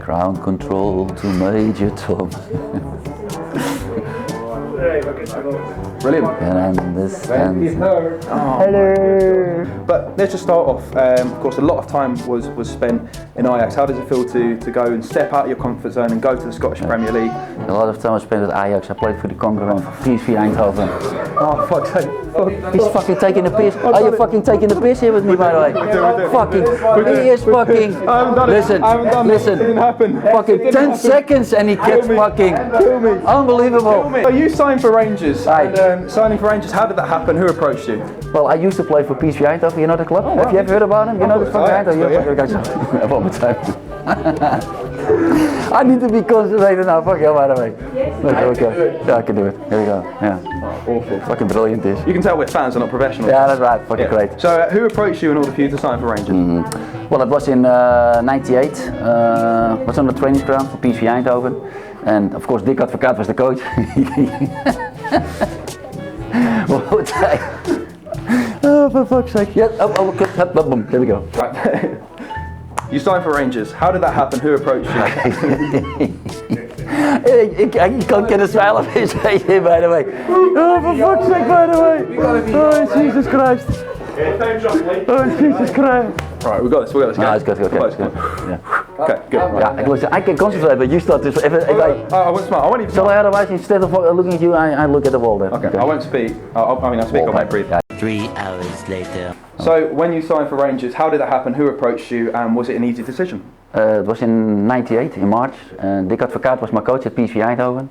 Ground control to Major Tom. Brilliant. And this and hello. But let's just start off. Of course, a lot of time was spent in Ajax. How does it feel to go and step out of your comfort zone and go to the Scottish Premier League? A lot of time I spent at Ajax. I played for the Conqueror for PSV Eindhoven. Oh, fuck's sake. He's fucking taking the piss. Are you fucking taking the piss here with me, by the way? Fucking, he is fucking. I haven't done listen, it. I haven't done listen. It. It didn't happen. Fucking 10 seconds and he gets fucking. Kill me. Unbelievable. So you signed for Rangers. Aye. And, signing for Rangers, how did that happen? Who approached you? Well, I used to play for PSV Eindhoven. You know the club? Have you ever heard about him? You know the fucking Eindhoven? One more time. I need to be concentrated now. Fuck hell, by the way. Okay. Yeah, I can do it. Here we go. Yeah. Awful. Fucking brilliant this. You can tell we're fans, we're not professionals. Yeah, that's right. Fucking great. So who approached you in order for you to sign for Rangers? Well, it was in '98. Was on the training ground for PSV Eindhoven, and of course Dick Advocaat was the coach. What would I? Oh, for fuck's sake! Yeah. Boom. There we go. Right. You signed for Rangers. How did that happen? Who approached you? I can't get a smile on his face here, by the way. Oh, for fuck's sake, by the way. Oh, Jesus Christ. Oh, Jesus Christ. Right, we got this. No, it's good. Yeah. Okay, good. Yeah, listen, I can concentrate, but you start to. If I won't smile. I won't even. So otherwise, instead of looking at you, I look at the wall then. Okay, I won't speak. I'll speak. I won't breathe. 3 hours later. So when you signed for Rangers, how did that happen? Who approached you, and was it an easy decision? It was in '98 in March. Dick Advocaat was my coach at PSV Eindhoven,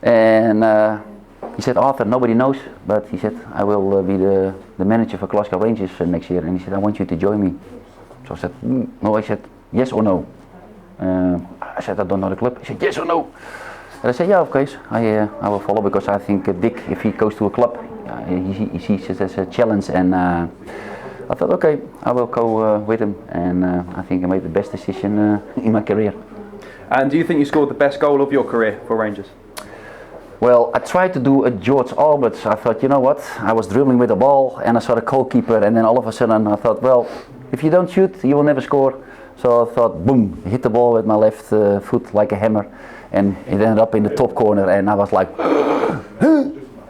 and he said, Arthur, nobody knows, but he said, I will be the manager for Glasgow Rangers next year, and he said, I want you to join me. So I said, no. I said, yes or no. I said, I don't know the club. He said, yes or no. And I said, yeah, of course, I will follow, because I think Dick, if he goes to a club, he sees it as a challenge, and I thought, okay, I will go with him, and I think I made the best decision in my career. And do you think you scored the best goal of your career for Rangers? Well, I tried to do a George Alberts. I thought, you know what, I was dribbling with the ball and I saw the goalkeeper, and then all of a sudden I thought, well, if you don't shoot, you will never score. So I thought, boom, hit the ball with my left foot like a hammer, and it ended up in the top corner, and I was like,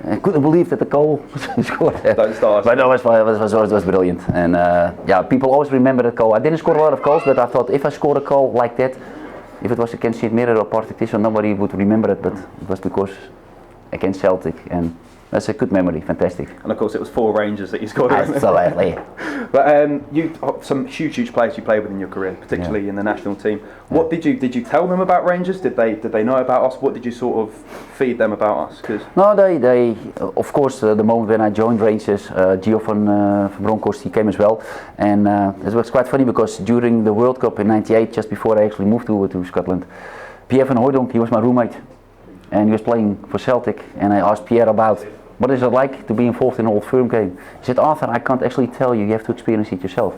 I couldn't believe that the goal was scored. Don't start. But no, it was brilliant, and yeah, people always remember that goal. I didn't score a lot of goals, but I thought if I scored a goal like that, if it was against St Mirren or Partition, nobody would remember it, but it was because against Celtic, and that's a good memory, fantastic. And of course it was for Rangers that you scored. Absolutely. But you some huge players you played with in your career, particularly in the national team. What did you tell them about Rangers? Did they know about us? What did you sort of feed them about us? No, they of course the moment when I joined Rangers, Gio van Bronckhorst, he came as well, and it was quite funny because during the World Cup in '98, just before I actually moved to Scotland, Pierre van Hooijdonk, he was my roommate, and he was playing for Celtic, and I asked Pierre about what is it like to be involved in an Old Firm game. He said, Arthur, I can't actually tell you, you have to experience it yourself.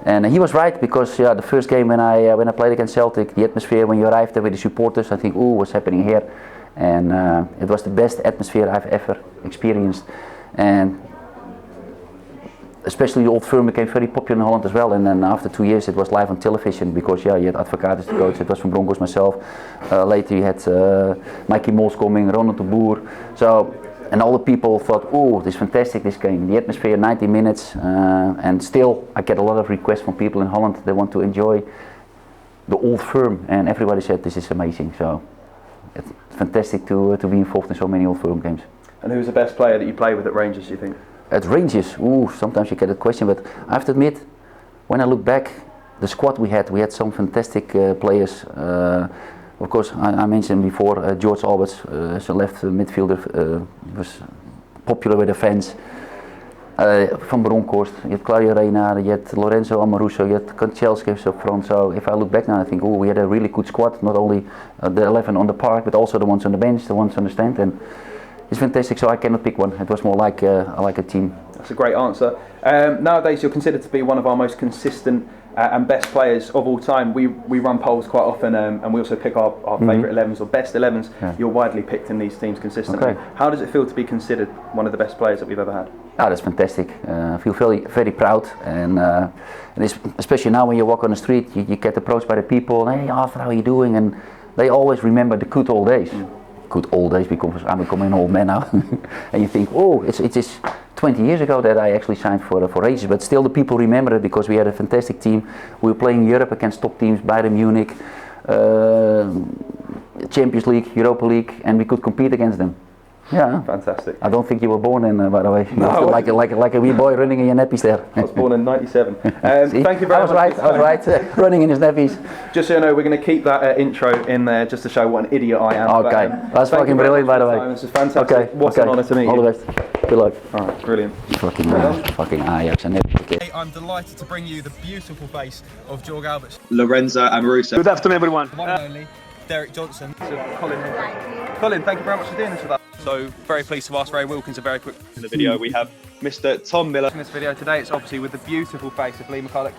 And he was right, because the first game when I played against Celtic, the atmosphere when you arrived there with the supporters, I think, ooh, what's happening here? And it was the best atmosphere I've ever experienced. And especially the Old Firm became very popular in Holland as well, and then after 2 years it was live on television, because you had Advocaat as the coach, it was from Broncos myself, later you had Mikey Mols coming, Ronald de Boer, so, and all the people thought, oh, this is fantastic, this game, the atmosphere, 90 minutes, and still I get a lot of requests from people in Holland, they want to enjoy the Old Firm, and everybody said this is amazing, so it's fantastic to be involved in so many Old Firm games. And who's the best player that you play with at Rangers, do you think? At Rangers, ooh, sometimes you get that question, but I have to admit, when I look back, the squad we had some fantastic players. Of course, I mentioned before George Alberts, as a left midfielder, was popular with the fans. Van Bronckhorst, you had Claudio Reina, you had Lorenzo Amoruso, you had Kanchelskis up front. So if I look back now, I think, oh, we had a really good squad, not only the 11 on the park, but also the ones on the bench, the ones on the stand. And it's fantastic, so I cannot pick one. It was more like a team. That's a great answer. Nowadays you're considered to be one of our most consistent and best players of all time. We run polls quite often, and we also pick our favourite 11s or best 11s. Yeah. You're widely picked in these teams consistently. Okay. How does it feel to be considered one of the best players that we've ever had? Oh, that's fantastic. I feel very proud, and especially now when you walk on the street, you get approached by the people. Hey, Arthur, how are you doing? And they always remember the good old days. Good old days, because I'm becoming an old man now. And you think, oh, it's 20 years ago that I actually signed for Rangers, but still the people remember it because we had a fantastic team. We were playing Europe against top teams, Bayern Munich, Champions League, Europa League, and we could compete against them. Yeah, fantastic. I don't think you were born in, by the way. No, like a wee boy running in your nappies there. I was born in '97. Thank you very much. I was right. Running in his nappies. Just so you know, we're going to keep that intro in there just to show what an idiot I am. Okay, that's fucking brilliant, by the way. This is fantastic. Okay, What an honour to meet you. All the best. Good luck. All right, brilliant. Fucking Ajax and everything. I'm delighted to bring you the beautiful face of Jorg Albertz. Lorenzo Amoruso. Good afternoon, everyone. One and only Derek Johnson. So, Colin, thank you very much for doing this with us. So, very pleased to ask Ray Wilkins a very quick. In the video, we have Mr. Tom Miller. In this video today, it's obviously with the beautiful face of Lee McCulloch.